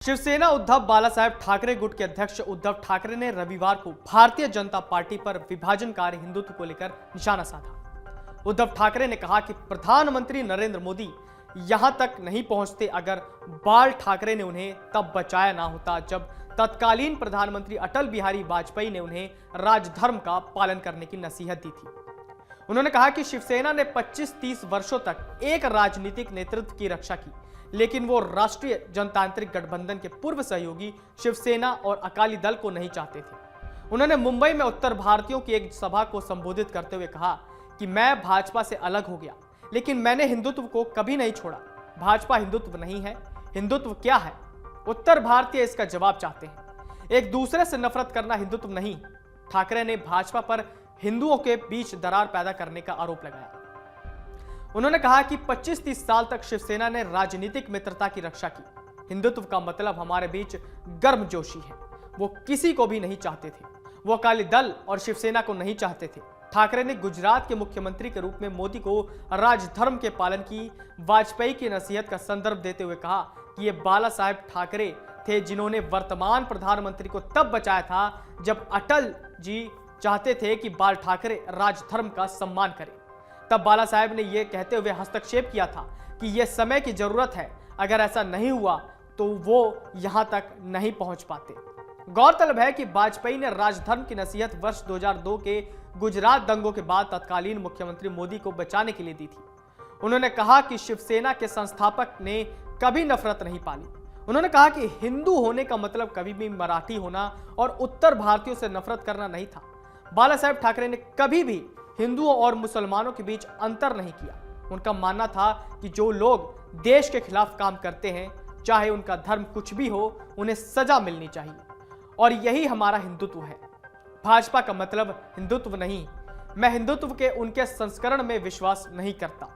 शिवसेना उद्धव बालासाहेब ठाकरे गुट के अध्यक्ष उद्धव ठाकरे ने रविवार को भारतीय जनता पार्टी पर विभाजनकारी हिंदुत्व को लेकर निशाना साधा। उद्धव ठाकरे ने कहा कि प्रधानमंत्री नरेंद्र मोदी यहां तक नहीं पहुंचते अगर बाल ठाकरे ने उन्हें तब बचाया ना होता जब तत्कालीन प्रधानमंत्री अटल बिहारी वाजपेयी ने उन्हें राजधर्म का पालन करने की नसीहत दी थी। उन्होंने कहा कि शिवसेना ने 25-30 वर्षों तक एक राजनीतिक नेतृत्व की रक्षा की, लेकिन वो राष्ट्रीय जनतांत्रिक गठबंधन के पूर्व सहयोगी शिवसेना और अकाली दल को नहीं चाहते थे। उन्होंने मुंबई में उत्तर भारतीयों की एक सभा को संबोधित करते हुए कहा कि मैं भाजपा से अलग हो गया, लेकिन मैंने हिंदुत्व को कभी नहीं छोड़ा। भाजपा हिंदुत्व नहीं है। हिंदुत्व क्या है? उत्तर भारतीय इसका जवाब चाहते हैं। एक दूसरे से नफरत करना हिंदुत्व नहीं। ठाकरे ने भाजपा पर हिंदुओं के बीच दरार पैदा करने का आरोप लगाया। उन्होंने कहा कि 25-30 साल तक शिवसेना ने राजनीतिक मित्रता की रक्षा की। हिंदुत्व का मतलब हमारे बीच गर्मजोशी है। वो किसी को भी नहीं चाहते थे। वो अकाली दल और शिवसेना को नहीं चाहते थे। ठाकरे ने गुजरात के मुख्यमंत्री के रूप में मोदी को राजधर्म के पालन की वाजपेयी की नसीहत का संदर्भ देते हुए कहा कि ये बाला साहेब ठाकरे थे जिन्होंने वर्तमान प्रधानमंत्री को तब बचाया था जब अटल जी चाहते थे कि बाल ठाकरे राजधर्म का सम्मान करें। तब बाला साहेब ने यह कहते हुए हस्तक्षेप किया था कि यह समय की जरूरत है, अगर ऐसा नहीं हुआ तो वो यहां तक नहीं पहुंच पाते। गौरतलब है कि वाजपेयी ने राजधर्म की नसीहत वर्ष 2002 के गुजरात दंगों के बाद तत्कालीन मुख्यमंत्री मोदी को बचाने के लिए दी थी। उन्होंने कहा कि शिवसेना के संस्थापक ने कभी नफरत नहीं पाली। उन्होंने कहा कि हिंदू होने का मतलब कभी भी मराठी होना और उत्तर भारतीयों से नफरत करना नहीं था। बाला साहेब ठाकरे ने कभी भी हिंदुओं और मुसलमानों के बीच अंतर नहीं किया। उनका मानना था कि जो लोग देश के खिलाफ काम करते हैं, चाहे उनका धर्म कुछ भी हो, उन्हें सजा मिलनी चाहिए और यही हमारा हिंदुत्व है। भाजपा का मतलब हिंदुत्व नहीं। मैं हिंदुत्व के उनके संस्करण में विश्वास नहीं करता।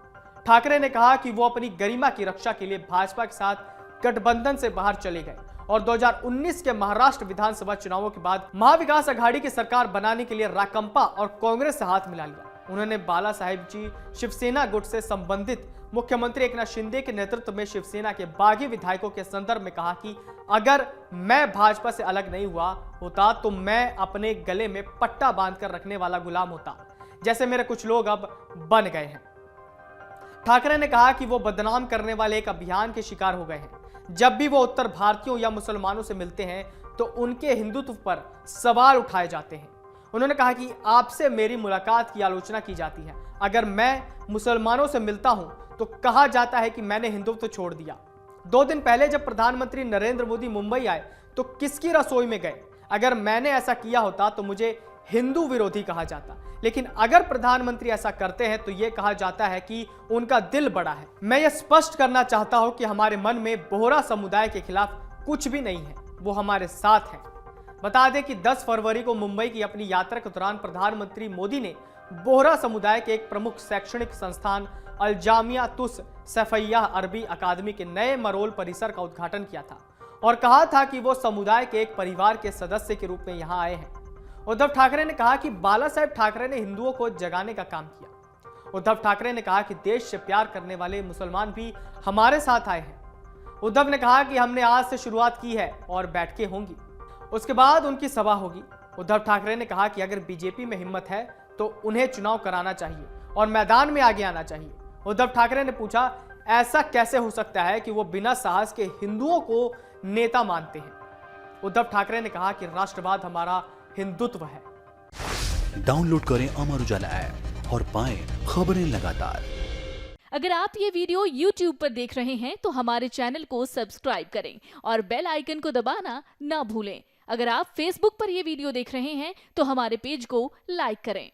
ठाकरे ने कहा कि वो अपनी गरिमा की रक्षा के लिए भाजपा के साथ गठबंधन से बाहर चले गए और 2019 के महाराष्ट्र विधानसभा चुनावों के बाद महाविकास अघाड़ी की सरकार बनाने के लिए राकंपा और कांग्रेस से हाथ मिला लिया। उन्होंने बाला साहेब जी शिवसेना गुट से संबंधित मुख्यमंत्री एकनाथ शिंदे के नेतृत्व में शिवसेना के बागी विधायकों के संदर्भ में कहा कि अगर मैं भाजपा से अलग नहीं हुआ होता तो मैं अपने गले में पट्टा बांधकर रखने वाला गुलाम होता, जैसे मेरे कुछ लोग अब बन गए हैं। ठाकरे ने कहा कि वो बदनाम करने वाले एक अभियान के शिकार हो गए हैं। जब भी वो उत्तर भारतीयों या मुसलमानों से मिलते हैं तो उनके हिंदुत्व पर सवाल उठाए जाते हैं। उन्होंने कहा कि आपसे मेरी मुलाकात की आलोचना की जाती है। अगर मैं मुसलमानों से मिलता हूं तो कहा जाता है कि मैंने हिंदुत्व छोड़ दिया। 2 दिन पहले जब प्रधानमंत्री नरेंद्र मोदी मुंबई आए तो किसकी रसोई में गए? अगर मैंने ऐसा किया होता तो मुझे हिंदू विरोधी कहा जाता, लेकिन अगर प्रधानमंत्री ऐसा करते हैं तो यह कहा जाता है कि उनका दिल बड़ा है। मैं यह स्पष्ट करना चाहता हूं कि हमारे मन में बोहरा समुदाय के खिलाफ कुछ भी नहीं है, वो हमारे साथ है। बता दें कि 10 फरवरी को मुंबई की अपनी यात्रा के दौरान प्रधानमंत्री मोदी ने बोहरा समुदाय के एक प्रमुख शैक्षणिक संस्थान अल जामिया तुस सैफिय्याह अरबी अकादमी के नए मरोल परिसर का उद्घाटन किया था और कहा था कि वो समुदाय के एक परिवार के सदस्य के रूप में यहां आए हैं। उद्धव ठाकरे ने कहा कि बाला साहेब ठाकरे ने हिंदुओं को जगाने का काम किया। उद्धव ठाकरे ने कहा कि देश से प्यार करने वाले मुसलमान भी हमारे साथ आए हैं। उद्धव ने कहा कि हमने आज से शुरुआत की है और बैठकें होंगी, उसके बाद उनकी सभा होगी। उद्धव ठाकरे ने कहा कि अगर बीजेपी में हिम्मत है तो उन्हें चुनाव कराना चाहिए और मैदान में आगे आना चाहिए। उद्धव ठाकरे ने पूछा, ऐसा कैसे हो सकता है कि वो बिना साहस के हिंदुओं को नेता मानते हैं? उद्धव ठाकरे ने कहा कि राष्ट्रवाद हमारा हिंदुत्व है। डाउनलोड करें अमर उजाला ऐप और पाएं खबरें लगातार। अगर आप ये वीडियो YouTube पर देख रहे हैं तो हमारे चैनल को सब्सक्राइब करें और बेल आइकन को दबाना ना भूलें। अगर आप Facebook पर ये वीडियो देख रहे हैं तो हमारे पेज को लाइक करें।